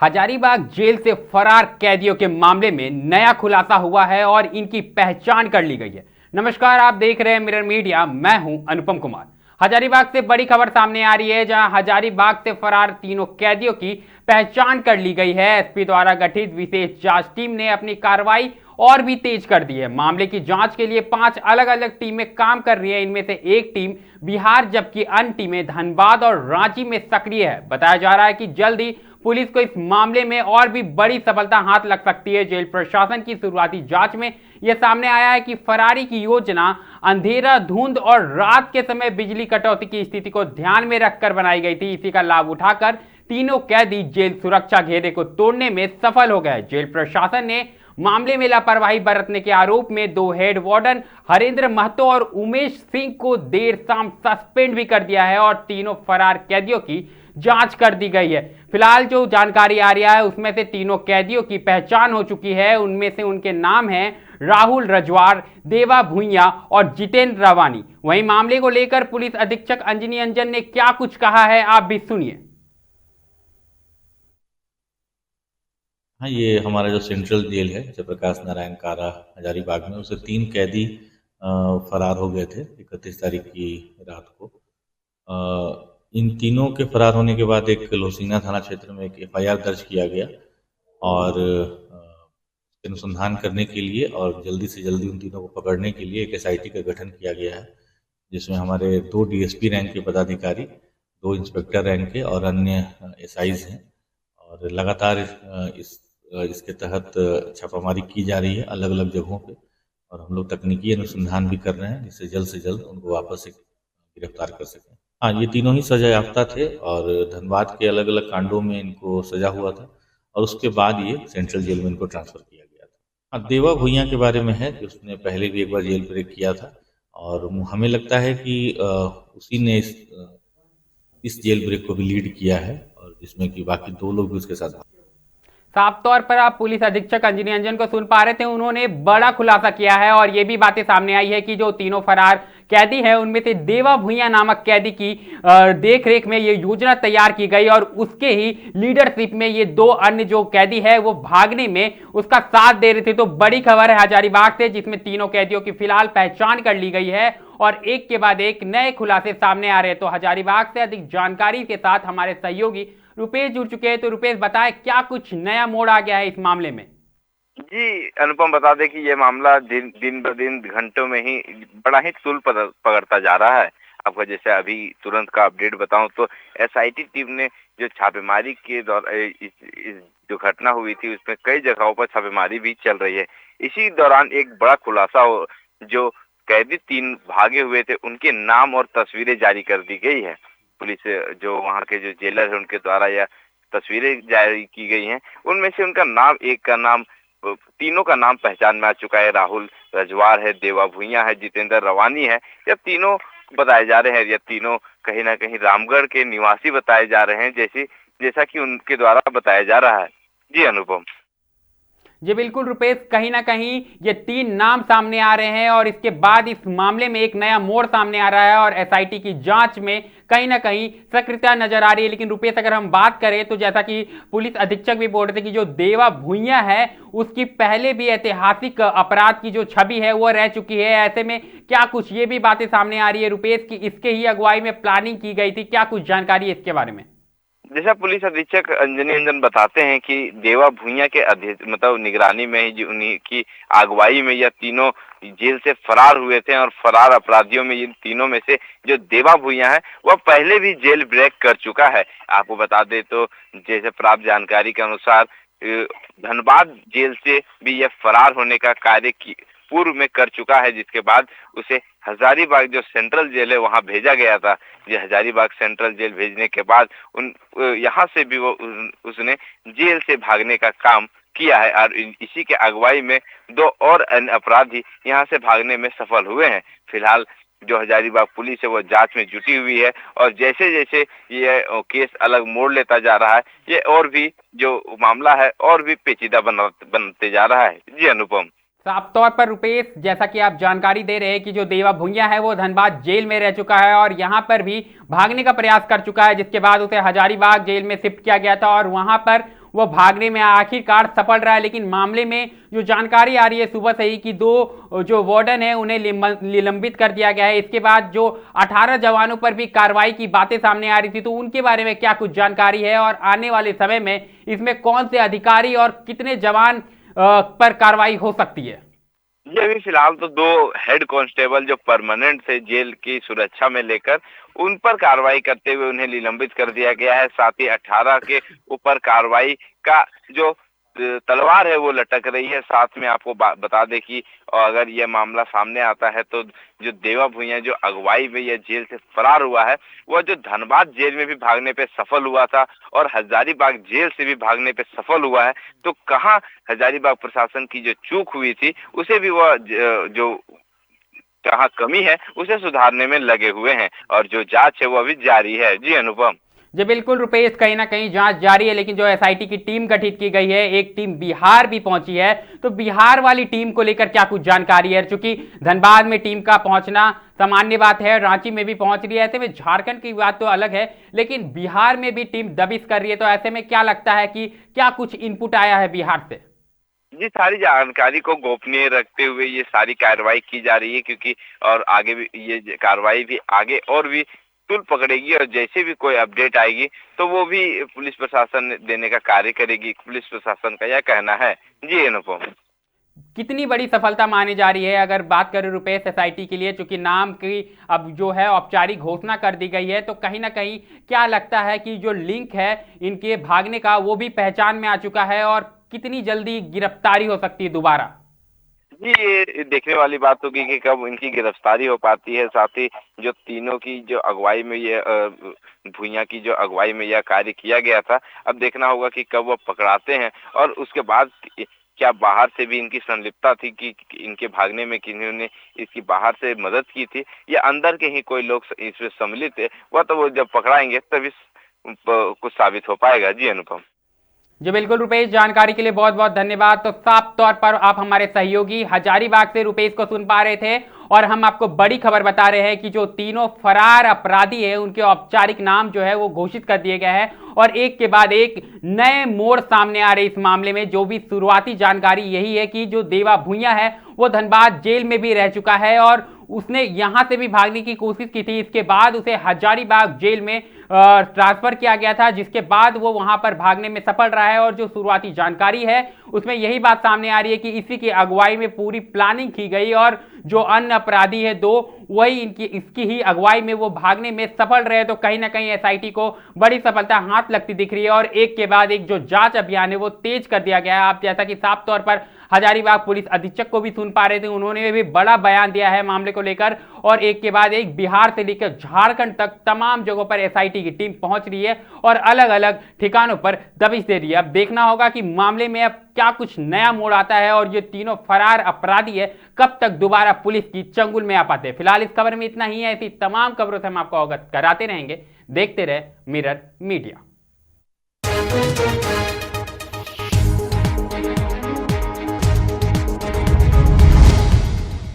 Hazaribagh jail से फरार कैदियों के मामले में नया खुलासा हुआ है और इनकी पहचान कर ली गई है। नमस्कार, आप देख रहे हैं मिरर मीडिया, मैं हूं अनुपम कुमार। हजारीबाग से बड़ी खबर सामने आ रही है, जहां हजारीबाग से फरार तीनों कैदियों की पहचान कर ली गई है। एसपी द्वारा गठित विशेष जांच टीम ने अपनी कार्रवाई और भी तेज कर दी है। मामले की जांच के लिए 5 अलग अलग टीमें काम कर रही है। इनमें से एक टीम बिहार जबकि अन्य टीमें धनबाद और रांची में सक्रिय है। बताया जा रहा है कि जल्द ही पुलिस को इस मामले में और भी बड़ी सफलता हाथ लग सकती है। जेल प्रशासन की शुरुआती जांच में यह सामने आया है कि फरारी की योजना अंधेरा, धुंध और रात के समय बिजली कटौती की स्थिति को ध्यान में रखकर बनाई गई थी। इसी का लाभ उठाकर तीनों कैदी जेल सुरक्षा घेरे को तोड़ने में सफल हो गए। जेल प्रशासन ने मामले में लापरवाही बरतने के आरोप में 2 हेड वार्डन हरेंद्र महतो और उमेश सिंह को देर शाम सस्पेंड भी कर दिया है और तीनों फरार कैदियों की जांच कर दी गई है। फिलहाल जो जानकारी आ रही है उसमें से तीनों कैदियों की पहचान हो चुकी है। उनमें से उनके नाम हैं राहुल रजवार, देवा भुइया और जितेंद्र रवानी। वहीं मामले को लेकर पुलिस अधीक्षक अंजनी अंजन ने क्या कुछ कहा है, आप भी सुनिए। हाँ, ये हमारा जो सेंट्रल जेल है जयप्रकाश नारायण कारा हजारीबाग में, उससे 3 कैदी फरार हो गए थे 31 तारीख की रात को। इन तीनों के फरार होने के बाद एक लोहसिंगा थाना क्षेत्र में एक एफआईआर दर्ज किया गया और अनुसंधान करने के लिए और जल्दी से जल्दी उन तीनों को पकड़ने के लिए एक एसआईटी का गठन किया गया है, जिसमें हमारे 2 डीएसपी रैंक के पदाधिकारी, 2 इंस्पेक्टर रैंक के और अन्य एसआईज हैं। और लगातार इसके तहत छापामारी की जा रही है अलग अलग जगहों पे, और हम लोग तकनीकी अनुसंधान भी कर रहे हैं जिससे जल्द से जल्द उनको वापस से गिरफ्तार कर सकें। हाँ, ये तीनों ही सजा याफ्ता थे और धनबाद के अलग अलग कांडों में इनको सजा हुआ था और उसके बाद ये सेंट्रल जेल में इनको ट्रांसफ़र किया गया था। हाँ, देवा भुइया के बारे में है कि उसने पहले भी एक बार जेल ब्रेक किया था और हमें लगता है कि उसी ने इस जेल ब्रेक को भी लीड किया है, और जिसमें कि बाकी 2 लोग भी उसके साथ। साफ तौर पर आप पुलिस अधीक्षक अंजनी अंजन को सुन पा रहे थे। उन्होंने बड़ा खुलासा किया है और यह भी बातें सामने आई है कि जो तीनों फरार कैदी हैं उनमें से देवा भुइया नामक कैदी की देखरेख में ये योजना तैयार की गई और उसके ही लीडरशिप में ये 2 अन्य जो कैदी है वो भागने में उसका साथ दे रहे थे। तो बड़ी खबर है हजारीबाग से, जिसमें तीनों कैदियों की फिलहाल पहचान कर ली गई है और एक के बाद एक नए खुलासे सामने आ रहे हैं। तो हजारीबाग से अधिक जानकारी के साथ हमारे सहयोगी रुपेश जुड़ चुके हैं। तो रुपेश, बताएं क्या कुछ नया मोड़ आ गया है इस मामले में? जी अनुपम, बता दें कि ये मामला दिन ब दिन घंटों में ही बड़ा ही तूल पकड़ता जा रहा है। आपको जैसे अभी तुरंत का अपडेट बताऊं तो एसआईटी टीम ने जो छापेमारी के दौरान जो घटना हुई थी उसमें कई जगहों पर छापेमारी भी चल रही है। इसी दौरान एक बड़ा खुलासा हो, जो कैदी 3 भागे हुए थे उनके नाम और तस्वीरें जारी कर दी गई है। पुलिस जो वहाँ के जो जेलर है उनके द्वारा यह तस्वीरें जारी की गई हैं। उनमें से उनका नाम, एक का नाम, तीनों का नाम पहचान में आ चुका है। राहुल रजवार है, देवा भुइया है, जितेंद्र रवानी है। यह तीनों बताए जा रहे हैं, यह तीनों कहीं ना कहीं रामगढ़ के निवासी बताए जा रहे हैं, जैसा कि उनके द्वारा बताया जा रहा है। जी अनुपम। जी बिल्कुल रुपेश, कहीं ना कहीं ये 3 नाम सामने आ रहे हैं और इसके बाद इस मामले में एक नया मोड़ सामने आ रहा है और एसआईटी की जांच में कहीं ना कहीं सक्रियता नजर आ रही है। लेकिन रुपेश, अगर हम बात करें तो जैसा कि पुलिस अधीक्षक भी बोल रहे थे कि जो देवा भुइया है उसकी पहले भी ऐतिहासिक अपराध की जो छवि है वो रह चुकी है। ऐसे में क्या कुछ ये भी बातें सामने आ रही है रुपेश की इसके ही अगुवाई में प्लानिंग की गई थी? क्या कुछ जानकारी है इसके बारे में? जैसा पुलिस अधीक्षक अंजनी अंजन बताते हैं कि देवा भुइया के मतलब निगरानी में ही, उन्हीं की अगुवाई में यह तीनों जेल से फरार हुए थे और फरार अपराधियों में इन तीनों में से जो देवा भुइया है वह पहले भी जेल ब्रेक कर चुका है। आपको बता दे तो जैसे प्राप्त जानकारी के अनुसार धनबाद जेल से भी यह फरार होने का कार्य पूर्व में कर चुका है, जिसके बाद उसे हजारीबाग जो सेंट्रल जेल है वहां भेजा गया था। ये हजारीबाग सेंट्रल जेल भेजने के बाद यहाँ से भी उसने जेल से भागने का काम किया है और इसी के अगुवाई में 2 और अन्य अपराधी यहाँ से भागने में सफल हुए हैं। फिलहाल जो हजारीबाग पुलिस है वो जांच में जुटी हुई है और जैसे जैसे ये केस अलग मोड़ लेता जा रहा है, ये और भी जो मामला है और भी पेचीदा बनते जा रहा है। जी अनुपम। साफ तौर पर रुपेश, जैसा कि आप जानकारी दे रहे हैं कि जो देवा भुइया है वो धनबाद जेल में रह चुका है और यहां पर भी भागने का प्रयास कर चुका है, जिसके बाद उसे हजारीबाग जेल में शिफ्ट किया गया था और वहां पर वो भागने में आखिरकार सफल रहा है। लेकिन मामले में जो जानकारी आ रही है सुबह से ही कि 2 जो वार्डन है उन्हें निलंबित कर दिया गया है। इसके बाद जो 18 जवानों पर भी कार्रवाई की बातें सामने आ रही थी, तो उनके बारे में क्या कुछ जानकारी है और आने वाले समय में इसमें कौन से अधिकारी और कितने जवान पर कार्रवाई हो सकती है? जी, अभी फिलहाल तो 2 हेड कांस्टेबल जो परमानेंट थे जेल की सुरक्षा में लेकर, उन पर कार्रवाई करते हुए उन्हें निलंबित कर दिया गया है। साथ ही 18 के ऊपर कार्रवाई का जो तलवार है वो लटक रही है। साथ में आपको बता दें कि अगर यह मामला सामने आता है तो जो देवा भुइयां जो अगुवाई में यह जेल से फरार हुआ है, वह जो धनबाद जेल में भी भागने पे सफल हुआ था और हजारीबाग जेल से भी भागने पे सफल हुआ है, तो कहाँ हजारीबाग प्रशासन की जो चूक हुई थी उसे भी वह जो कहाँ कमी है उसे सुधारने में लगे हुए हैं और जो जांच है वो अभी जारी है। जी अनुपम। जी बिल्कुल रुपेश, कहीं ना कहीं जांच जारी है, लेकिन जो एसआईटी की टीम गठित की गई है, एक टीम बिहार भी पहुंची है, तो बिहार वाली टीम को लेकर क्या कुछ जानकारी है? चूंकि धनबाद में टीम का पहुंचना सामान्य बात है, रांची में भी पहुंच रही है, ऐसे में झारखंड की बात तो अलग है, लेकिन बिहार में भी टीम दबिश कर रही है, तो ऐसे में क्या लगता है कि क्या कुछ इनपुट आया है बिहार से? जी, सारी जानकारी को गोपनीय रखते हुए ये सारी कार्रवाई की जा रही है, क्योंकि और आगे भी ये कार्रवाई भी आगे और भी तुल पकड़ेगी और जैसे भी कोई अपडेट आएगी तो वो भी पुलिस प्रशासन देने का कार्य करेगी। पुलिस प्रशासन का यह कहना है। जी अनुपम। कितनी बड़ी सफलता मानी जा रही है अगर बात करें रुपेश एसआईटी के लिए, चूंकि नाम की अब जो है औपचारिक घोषणा कर दी गई है, तो कहीं ना कहीं क्या लगता है कि जो लिंक है इनके भागने का वो भी पहचान में आ चुका है और कितनी जल्दी गिरफ्तारी हो सकती है दोबारा? जी, ये देखने वाली बात होगी कि कब इनकी गिरफ्तारी हो पाती है। साथ ही जो तीनों की जो अगुवाई में ये भुइयां की जो अगुवाई में यह कार्य किया गया था, अब देखना होगा कि कब वो पकड़ाते हैं और उसके बाद क्या बाहर से भी इनकी संलिप्तता थी कि इनके भागने में किन्होंने इसकी बाहर से मदद की थी या अंदर के ही कोई लोग इसमें सम्मिलित है, वह तो वो जब पकड़ाएंगे तभी कुछ साबित हो पाएगा। जी अनुपम। जी बिल्कुल रुपेश, जानकारी के लिए बहुत बहुत धन्यवाद। तो साफ तौर पर आप हमारे सहयोगी हजारीबाग से रुपेश को सुन पा रहे थे और हम आपको बड़ी खबर बता रहे हैं कि जो तीनों फरार अपराधी है उनके औपचारिक नाम जो है वो घोषित कर दिए गए हैं और एक के बाद एक नए मोड़ सामने आ रहे इस मामले में। जो भी शुरुआती जानकारी यही है कि जो देवा भुइयां है वो धनबाद जेल में भी रह चुका है और उसने यहां से भी भागने की कोशिश की थी। इसके बाद उसे हजारीबाग जेल में ट्रांसफर किया गया था, जिसके बाद वो वहां पर भागने में सफल रहा है। और जो शुरुआती जानकारी है उसमें यही बात सामने आ रही है कि इसी की अगुवाई में पूरी प्लानिंग की गई और जो अन्य अपराधी है 2 वही इसकी ही अगुवाई में वो भागने में सफल रहे। तो कहीं ना कहीं एसआईटी को बड़ी सफलता हाथ लगती दिख रही है और एक के बाद एक जो जांच अभियान है वो तेज कर दिया गया है। आप जैसा कि साफ तौर पर हजारीबाग पुलिस अधीक्षक को भी सुन पा रहे थे, उन्होंने भी बड़ा बयान दिया है मामले को लेकर और एक के बाद एक बिहार से लेकर झारखंड तक तमाम जगहों पर एसआईटी की टीम पहुंच रही है और अलग अलग ठिकानों पर दबिश दे रही है। अब देखना होगा कि मामले में अब क्या कुछ नया मोड़ आता है और ये तीनों फरार अपराधी है कब तक दोबारा पुलिस की चंगुल में आ पाते हैं। फिलहाल इस खबर में इतना ही है, ऐसी तमाम खबरों से हम आपको अवगत कराते रहेंगे। देखते रहे मिरर मीडिया।